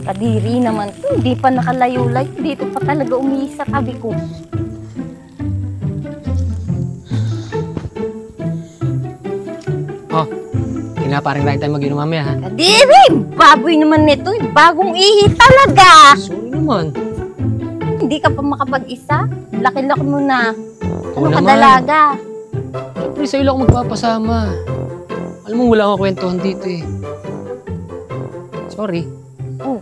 Kadiri naman to, hindi pa nakalayo-layo. Dito pa talaga umihi sa tabi ko. Oh, kinaparing right time mag-inom mamaya, ha? Kadiri! Baboy naman nito. Bagong ihi talaga! Sorry naman. Hindi ka pa makapag-isa? Laki-laki mo na. Oo Ano ka naman. dalaga? Siyempre, sa'yo lang ako magpapasama. Alam mo, wala akong kwentuhan dito, eh. Sorry. Oh,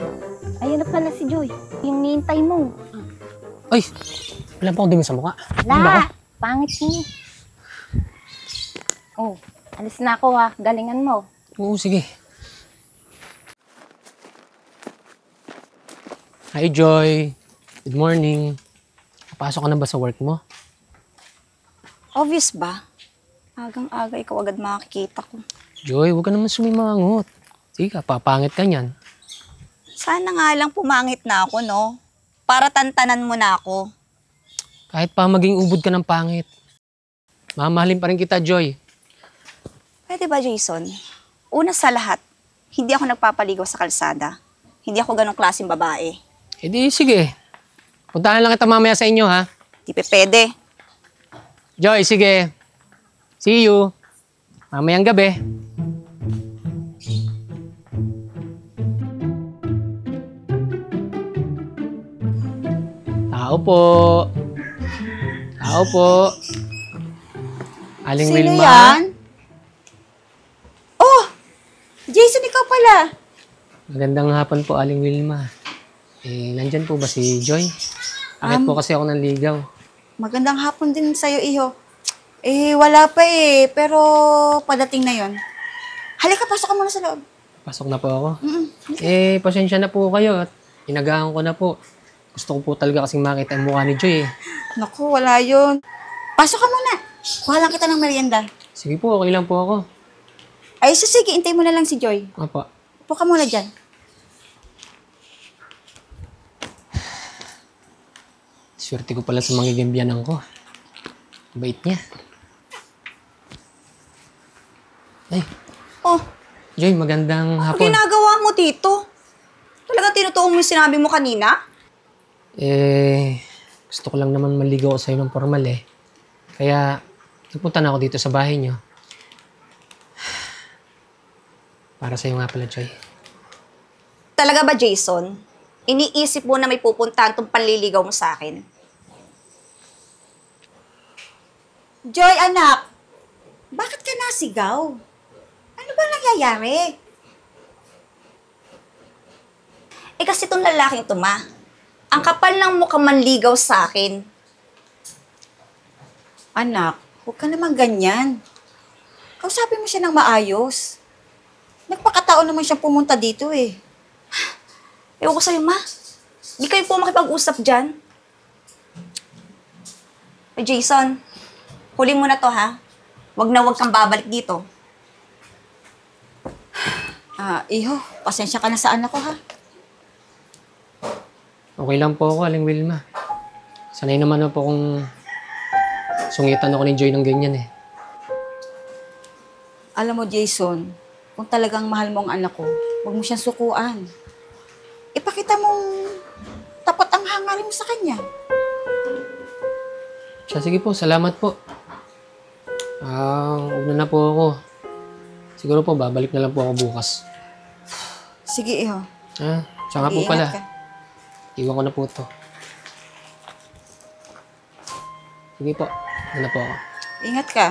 ayun na pala si Joy. Yung nihintay mo. Ay, wala pa akong dumi sa mukha. La, pangit mo. Oh, alis na ako ha. Galingan mo. Oo, sige. Hi, Joy. Good morning. Papasok ka na ba sa work mo? Obvious ba? Agang-aga, ikaw agad makikita ko. Joy, huwag ka naman sumimangot. Sige ka, papangit ka niyan. Sana nga lang pumangit na ako, no? Para tantanan mo na ako. Kahit pa maging ubod ka ng pangit. Mamahalin pa rin kita, Joy. Pwede ba, Jason? Una sa lahat, hindi ako nagpapaligaw sa kalsada. Hindi ako ganong klaseng babae. E di, sige. Puntahan lang kita mamaya sa inyo, ha? Di pe pwede. Joy, sige. See you. Mamayang gabi. Tao po. Tao po. Aling Sino Wilma. yan? Oh! Jason, ikaw pala. Magandang hapon po, Aling Wilma. Nandyan po ba si Joy? Bakit po kasi ako nanligaw? Magandang hapon din sa'yo, iho. Wala pa pero padating na yon. Halika, pasok ka muna sa loob. Pasok na po ako. Pasensya na po kayo at inagahan ko na po. Gusto ko po talaga kasing makita ang mukha ni Joy, eh. Naku, wala yun. Pasok ka muna. Kuha lang kita ng merienda. Sige po, okay lang po ako. Ay, sige, intay mo na lang si Joy. Apa. Upo ka muna dyan. Swerte ko pala sa mga gambiyanan ko. Bait niya. Ay, Oh, Joy, magandang ano hapon. ginagawa mo dito? Talaga tinutuong mo yung sinabi mo kanina? Gusto ko lang naman maligaw ko sa'yo ng formal, eh. Kaya, nagpunta na ako dito sa bahay niyo. Para sa'yo nga pala, Joy. Talaga ba, Jason? Iniisip mo na may pupuntahan tong panliligaw mo sa akin? Joy, anak! Bakit ka nasigaw? Ano ba nangyayari? Kasi itong lalaking to, ma. Ang kapal ng mukha manligaw sa akin. Anak, huwag ka naman ganyan. Kausapin mo siya ng maayos. Nagpakataon naman siyang pumunta dito, eh. Ewan ko sa'yo, ma. Di kayo po makipag-usap dyan. Jason, huli mo na to, ha? Wag na wag kang babalik dito. Iho, pasensya ka na sa anak ko, ha? Okay lang po ako, Aling Wilma. Sanay naman na po kung sungitan ako ni Joy ng ganyan, eh. Alam mo, Jason, kung talagang mahal mo ang anak ko, huwag mo siyang sukuan. Ipakita mong tapat ang hangarin mo sa kanya. Sige po, salamat po. Huwag na po ako. Siguro po, babalik na lang po ako bukas. Sige, iho. Siya nga po Mag-iingat pala. ka. Iwan ko na po ito. Sige po, ano na po ako. Ingat ka.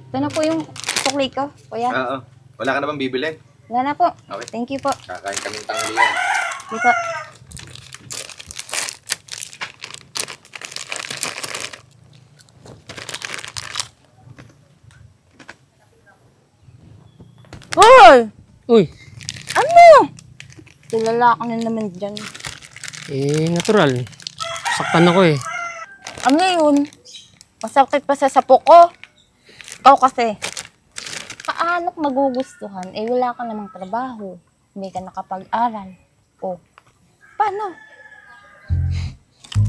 Ito na po yung sukli ko, kuya. Oo. Wala ka na bang bibilin? Wala na po. Okay. Thank you po. Kakain kaming tanghalian. Sige po. Hoy! Uy, Ano? Tulala ka na naman dyan. natural. Saktan ako, eh. Ano yun? Masakit pa sa sapo ko. Ikaw kasi, paano ko magugustuhan? Eh, wala ka namang trabaho. Hindi ka nakapag-aral. O, paano?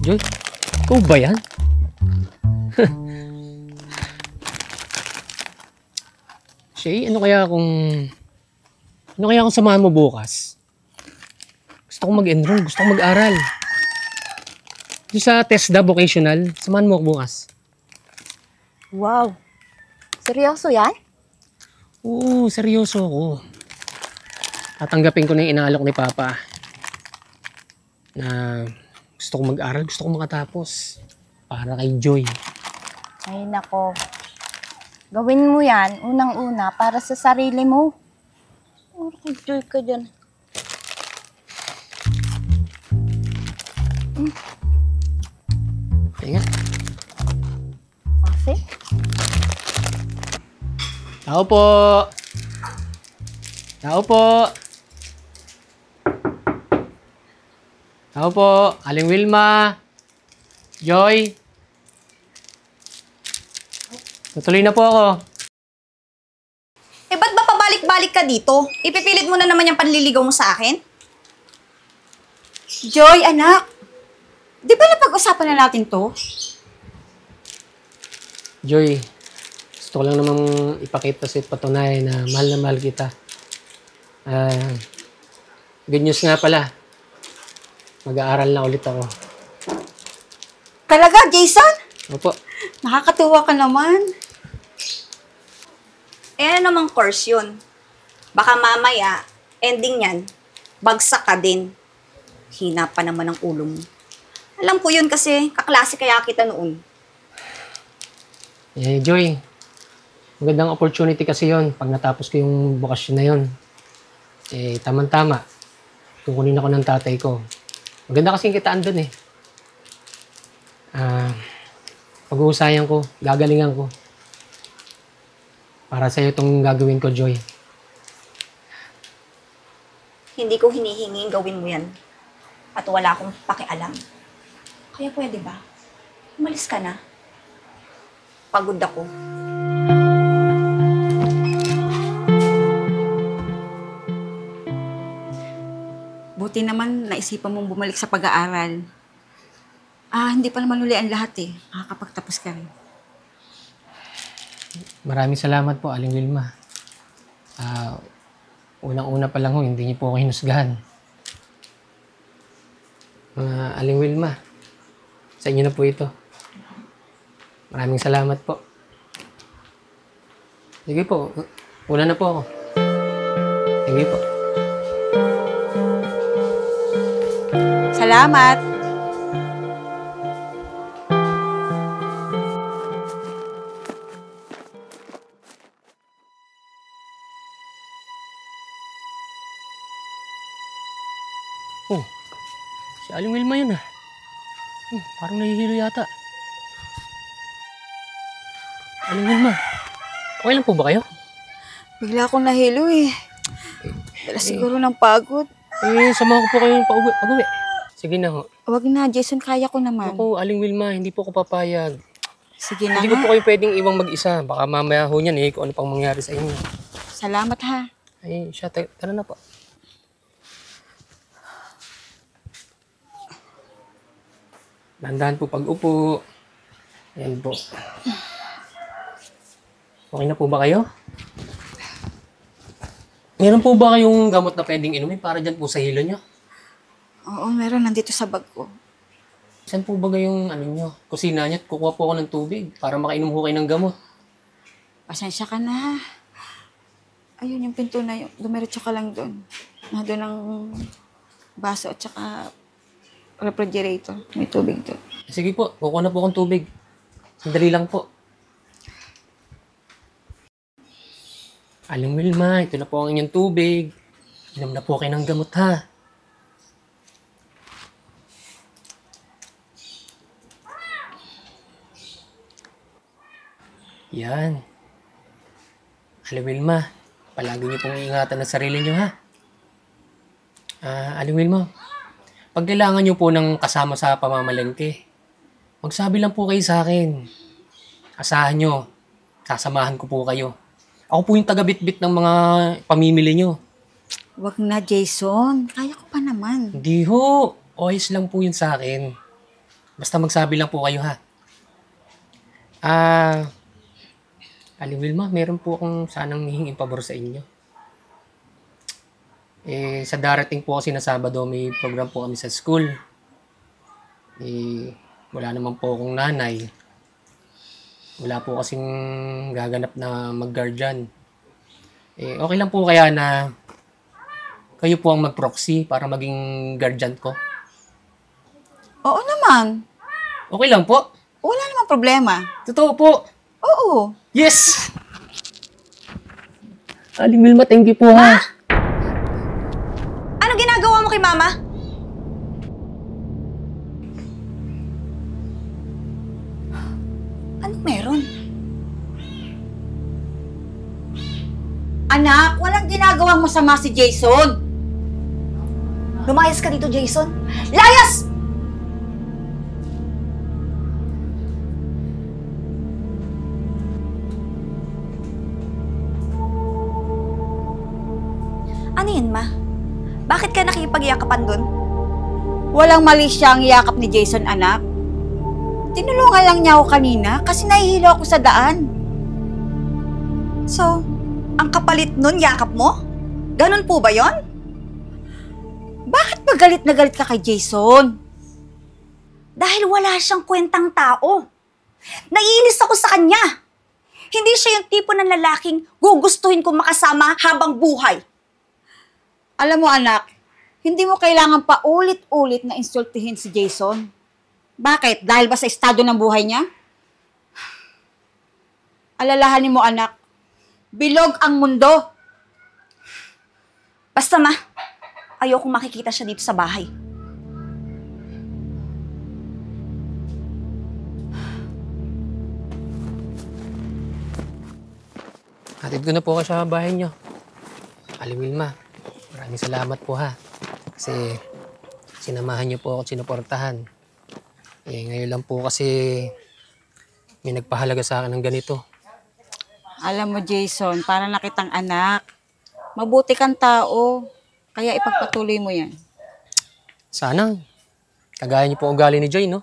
Joy, ikaw ba yan? Shay, ano kaya kung samahan mo bukas? Gusto kong mag-enroll, gusto kong mag-aral. Yung sa TESDA vocational, samahan mo ako bukas. Wow. Seryoso yan? Oo, seryoso ako. Tatanggapin ko na yung inaalok ni Papa. Na gusto kong mag-aral, gusto kong makatapos. Para kay Joy. Ay, nako. Gawin mo yan, unang-una, para sa sarili mo. Enjoy ka dyan. Kaya nga. Kasi? Tao po! Tao po! Tao po! Aling Wilma! Joy! Tutuloy na po ako. Eh, ba't ba pabalik-balik ka dito? Ipipilit mo na naman yung panliligaw mo sa akin? Joy, anak. Di ba napag-usapan na natin to? Joy, gusto ko lang namang ipakita sa patunay na mahal kita. Good news nga pala. Mag-aaral na ulit ako. Talaga, Jason? Opo. Nakakatuwa ka naman. Eh, ano namang course yun? Baka mamaya, ending yan, bagsak ka din. Hina pa naman ang ulo mo. Alam ko yun kasi kaklase kaya kita noon. Eh, Joy, magandang opportunity kasi yon pag natapos ko yung bokasyon na yon. Eh, tamang-tama. Kukunin ako ng tatay ko. Maganda kasing kitaan dun eh. Pag-uusayan ko, gagalingan ko. Para sa'yo itong gagawin ko, Joy. Hindi ko hinihinging gawin mo yan. At wala akong pakialam. Kaya pwede ba? Umalis ka na. Pagod ako. Buti naman naisipan mong bumalik sa pag-aaral. Hindi pa naman uli ang lahat eh. Makakapagtapos ka rin. Maraming salamat po, Aling Wilma. Unang-una pa lang ho, hindi niyo po ako hinusgahan. Aling Wilma, sa inyo na po ito. Maraming salamat po. Sige po, una na po ako. Sige po. Salamat! Oh, si Aling Wilma yun ah. Parang nahihilo yata. Aling Wilma, okay lang po ba kayo? Bigla akong nahilo eh. Dala siguro ng pagod. Eh, samahan ko po kayo pag-uwi. Sige na ho. Wag na, Jason, kaya ko naman. Ako, Aling Wilma, hindi po ako papayag. Sige na Hindi ko nga. po kayo pwedeng iwang mag-isa. Baka mamaya ho niyan eh, kung ano pang mangyari sa inyo. Salamat ha. Ay, siya, tara na po. Dahan-dahan po pag-upo. Ayan po. Okay na po ba kayo? Meron po ba kayong gamot na pwedeng inumin para dyan po sa hilo nyo? Oo, meron nandito sa bag ko. Saan po ba yung kusina nyo at kukuha po ako ng tubig para makainom ho kayo ng gamot? Pasensya ka na ha. Ayun yung pinto na yun. Dumiretso ka lang doon. Doon ang baso at saka refrigerator. May tubig doon. Sige po, kukuha na po akong tubig. Sandali lang po. Aling Wilma, ito na po ang inyong tubig. Inom na po kayo ng gamot ha. Yan. Aling Wilma, palagi niyo pong ingatan ang sarili niyo ha. Aling Wilma, pag kailangan niyo po ng kasama sa pamamalengke, magsabi lang po kayo sa akin. Asahan niyo, sasamahan ko po kayo. Ako po yung taga-bitbit ng mga pamimili nyo. Wag na, Jason. Kaya ko pa naman. Hindi ho. Oyos lang po yun sa akin. Basta magsabi lang po kayo ha. Aling Wilma, meron po akong sanang hihinging pabor sa inyo. Sa darating po kasi na Sabado, may program po kami sa school. Wala naman po akong nanay. Wala po kasing gaganap na mag-guardian. Okay lang po kaya na kayo po ang mag-proxy para maging guardian ko. Oo naman. Okay lang po. Wala namang problema. Totoo po. Oo. Yes! Aling Wilma, thank you po ha. Ano ginagawa mo kay Mama? Anong meron? Anak, walang ginagawang masama si Jason. Lumayas ka dito, Jason. Layas! Ano yun, Ma? Bakit ka nakikipagyakapan dun? Walang mali siyang yakap ni Jason, anak. Tinulungan lang niya ako kanina kasi nahihilo ako sa daan. So, ang kapalit nun, yakap mo? Ganun po ba yon? Bakit ba galit na galit ka kay Jason? Dahil wala siyang kwentang tao. Naiinis ako sa kanya. Hindi siya yung tipo ng lalaking gugustuhin kong makasama habang buhay. Alam mo anak, hindi mo kailangan pa ulit-ulit na insultihin si Jason. Bakit? Dahil ba sa estado ng buhay niya? Alalahanin mo anak, bilog ang mundo. Basta ma, ayokong makikita siya dito sa bahay. Hatid ko na po kayo sa bahay nyo. Aling Wilma, maraming salamat po ha. Kasi sinamahan niyo po ako at sinuportahan. Ngayon lang po kasi may nagpahalaga sa akin ng ganito. Alam mo Jason, para na kitang anak. Mabuti kang tao, kaya ipagpatuloy mo yan. Sana, kagaya niyo po ugali ni Joy, no?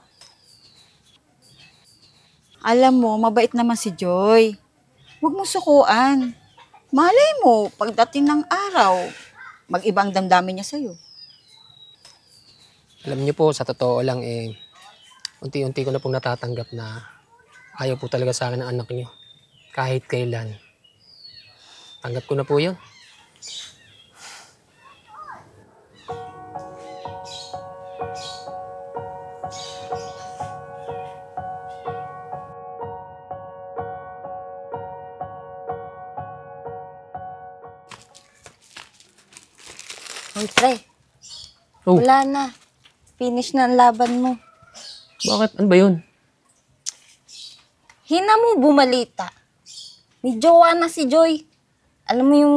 Alam mo, mabait naman si Joy. Huwag mo sukuan. Malay mo, pagdating ng araw, mag-ibang damdamin niya sa'yo. Alam niyo po, sa totoo lang, unti-unti ko na pong natatanggap na ayaw po talaga sa akin ng anak niyo. Kahit kailan. Tanggap ko na po yun. Hoy, pre. Oh, Wala na. Finish na ang laban mo. bakit? Ano ba yun? Hina mo bumalita. May jowa na si Joy. Alam mo yung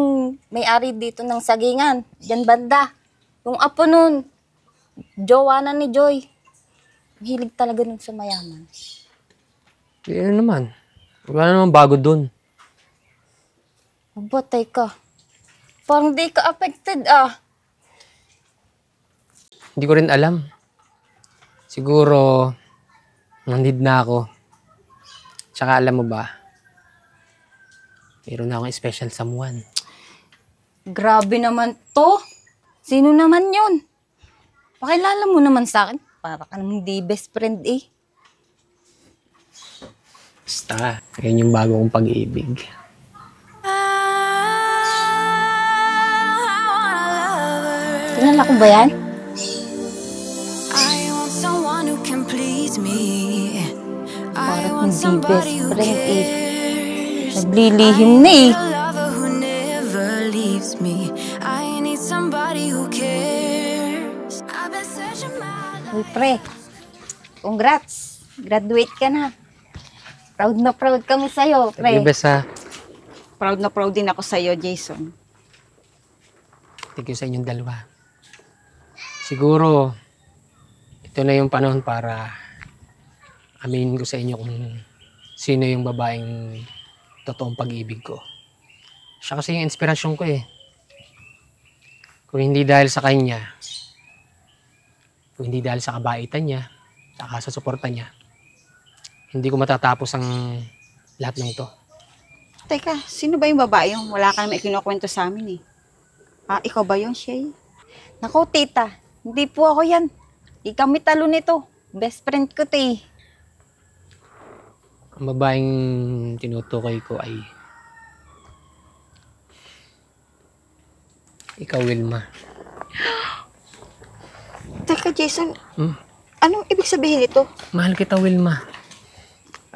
may-ari dito ng sagingan, dyan banda. Yung apo nun, jowa na ni Joy. Hilig talaga nun sa mayaman. Ano naman? Wala naman bago dun. Mabatay ka. Parang di ka affected ah. Hindi ko rin alam. Siguro, nandid na ako. Tsaka alam mo ba, meron na akong special someone. Grabe naman to. Sino naman yun? Pakilala mo naman sa akin. Para ka namang di best friend eh. Basta, yun yung bago kong pag-ibig. Kilala ko ba yan? I want someone who can please me. I Parang want hindi best somebody who friend eh. cares. Naglilihim na eh. A lover who never leaves me. I need somebody who cares. I've been searching my life. Uy, pre. Congrats. Graduate ka na. Proud na proud kami sa'yo, Thank you, pre. best ha. Proud na proud din ako sa'yo, Jason. Thank you sa inyong dalawa. Siguro, ito na yung panahon para aminin ko sa inyo kung sino yung babaeng totoong pag-ibig ko. Siya kasi yung inspirasyon ko eh. Kung hindi dahil sa kanya, kung hindi dahil sa kabaitan niya, saka sa suporta niya, hindi ko matatapos ang lahat ng to. Teka, sino ba yung babae yung wala ka naman ikinukwento sa amin eh? Ah, ikaw ba yun, Shay? Naku, tita, hindi po ako yan. Di kami talo nito. Best friend ko, te. Ang babaeng tinutukoy ko ay ikaw, Wilma. Teka, Jason, Hmm? anong ibig sabihin nito? Mahal kita, Wilma.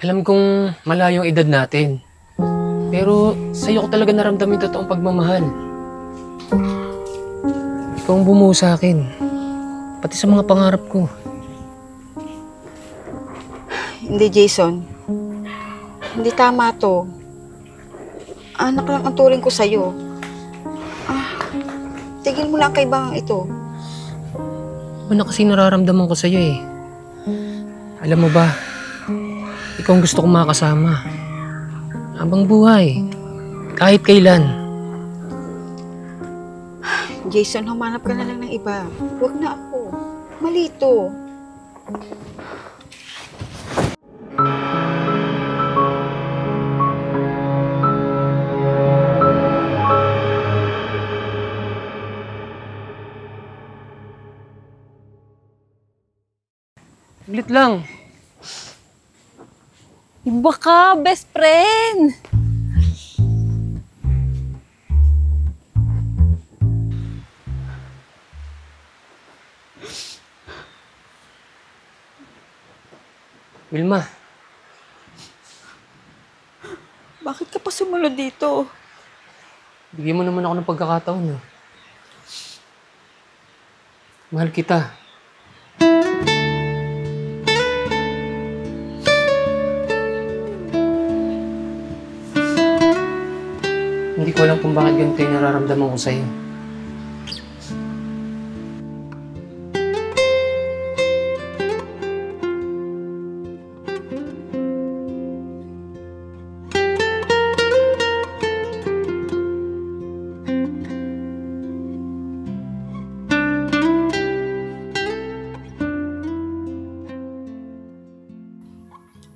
Alam kong malayo ang edad natin. Pero sa'yo ko talaga naramdamin yung totoong pagmamahal. Ikaw ang bumuo sa akin. Pati sa mga pangarap ko. Hindi, Jason. Hindi tama to. Anak lang ang turing ko sa'yo. Tigil mo lang kay bang ito. Iba na kasi nararamdaman ko sa'yo eh. Alam mo ba, ikaw ang gusto kong makasama. Habang buhay. Kahit kailan. Jason, humanap ka na lang ng iba. Huwag na ako. Mali ito. Saglit lang. Iba ka, best friend. Wilma, Bakit ka pa sumunod dito? bigyan mo naman ako ng pagkakataon. Ah. Mahal kita. Hindi ko alam kung bakit ganito yung nararamdaman ko sa'yo.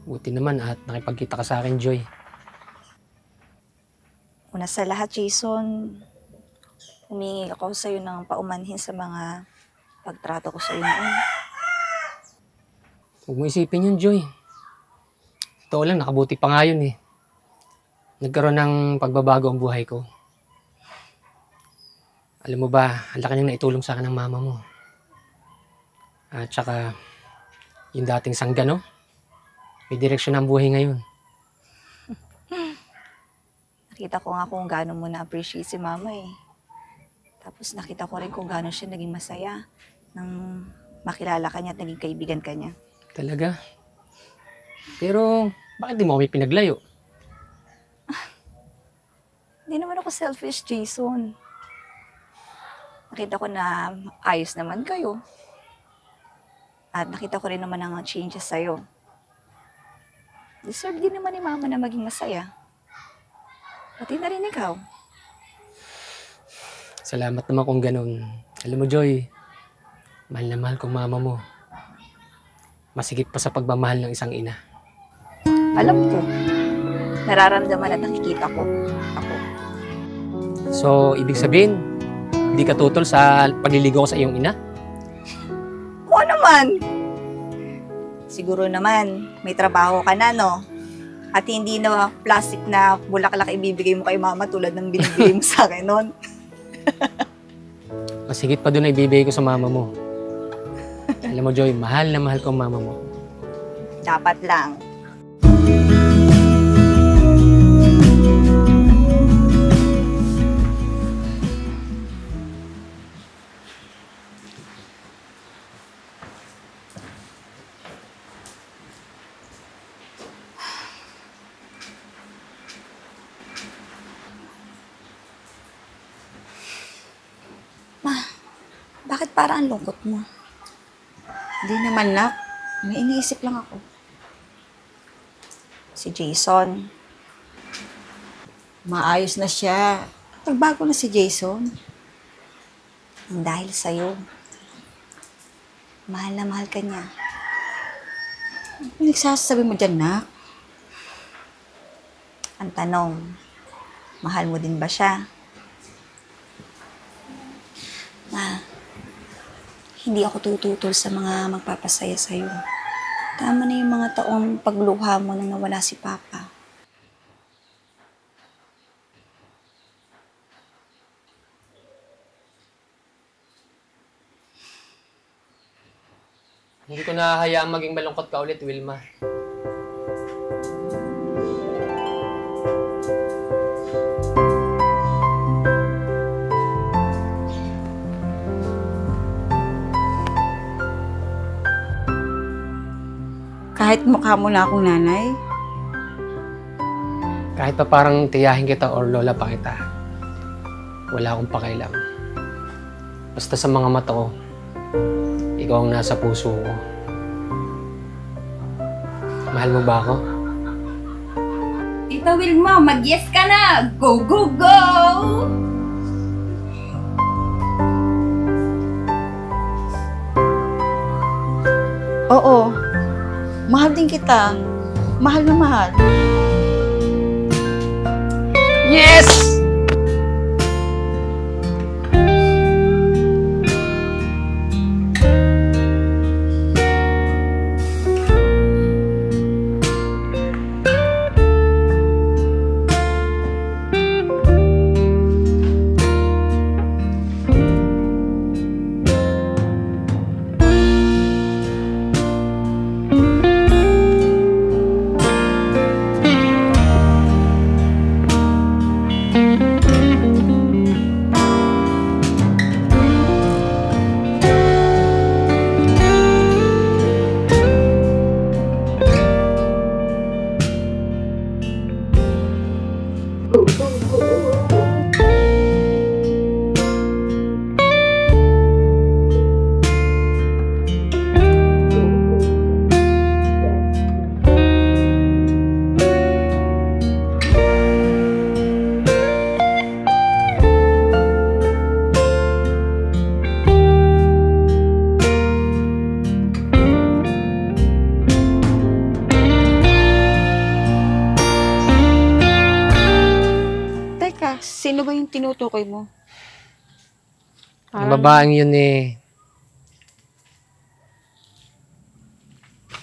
Buti naman at nakipagkita ka sa akin, Joy. Una sa lahat, Jason, humingi ako sa'yo ng paumanhin sa mga pagtrato ko sa'yo noon. Huwag mo isipin yun, Joy. Totoo lang, nakabuti pa nga yun eh. Nagkaroon ng pagbabago ang buhay ko. Alam mo ba, ang laki nang naitulong sa akin ng mama mo. At saka, yung dating sangga, no? May direksyon ang buhay ngayon. Nakita ko nga kung gaano mo na-appreciate si mama eh. Tapos nakita ko rin kung gaano siya naging masaya nang makilala ka niya at naging kaibigan ka niya. Talaga? Pero, bakit di mo kami pinaglayo? Hindi naman ako selfish, Jason. Nakita ko na ayos naman kayo. At nakita ko rin naman ang changes sa'yo. Deserve din naman ni mama na maging masaya. Pati na rin ikaw. Salamat naman kung ganun. Alam mo, Joy, mahal na mahal kong mama mo. Masigit pa sa pagmamahal ng isang ina. Alam ko. Nararamdaman at nakikita ko. Ako. So, ibig sabihin, hindi ka tutol sa pagliligaw ko sa iyong ina? Oo naman. Siguro naman, may trabaho ka na, no? At hindi na plastic na bulaklak ibibigay mo kay mama tulad ng binibigay mo sa akin noon. Masigit pa doon na ibibigay ko sa mama mo. Alam mo, Joy, mahal na mahal ko ang mama mo. Dapat lang. Bakit parang ang lungkot mo? Hindi naman, nak. May iniisip lang ako. Si Jason. Maayos na siya. Nagbago na si Jason. Dahil sa'yo. Mahal na mahal ka niya. Ano nagsasabi mo dyan, nak? Ang tanong, mahal mo din ba siya? Ma, hindi ako tututol sa mga magpapasaya sa'yo. Tama na yung mga taong pagluha mo nang nawala si Papa. Hindi ko nahahayaang maging malungkot ka ulit, Wilma. Kahit mukha mo na akong nanay, Kahit pa parang tiyahin kita or lola pa kita, wala akong pakialam. Basta sa mga mata ko, ikaw ang nasa puso ko. Mahal mo ba ako? Tita Wilma, mag-yes ka na! Go, go, go! oo, mahal din kita. Mahal na mahal. Yes! Teka, sino ba yung tinutukoy mo? Ang babaeng yun eh.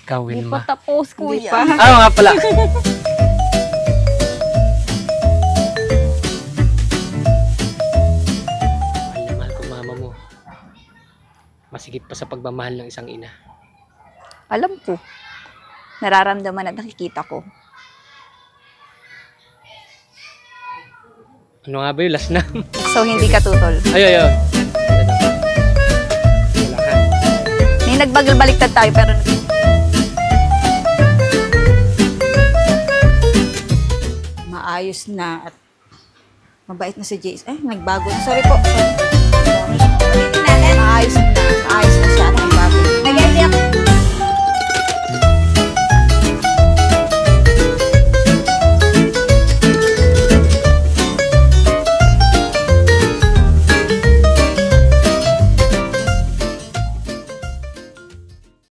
Ikaw, Hindi pa Wilma. tapos, Hindi kuya. pa. Ah, nga pala. Mahal na mahal ko mama mo. Masigit pa sa pagmamahal ng isang ina. Alam ko. Nararamdaman at nakikita ko. Ano nga ba yun? Last na. So, hindi ka tutol. Ay. Wala ka. May nagbagal-baliktad tayo pero Maayos na at mabait na si Jason. Nagbago na. Sorry po. Maayos na. Maayos na siya at nagbago. nag-iiyak.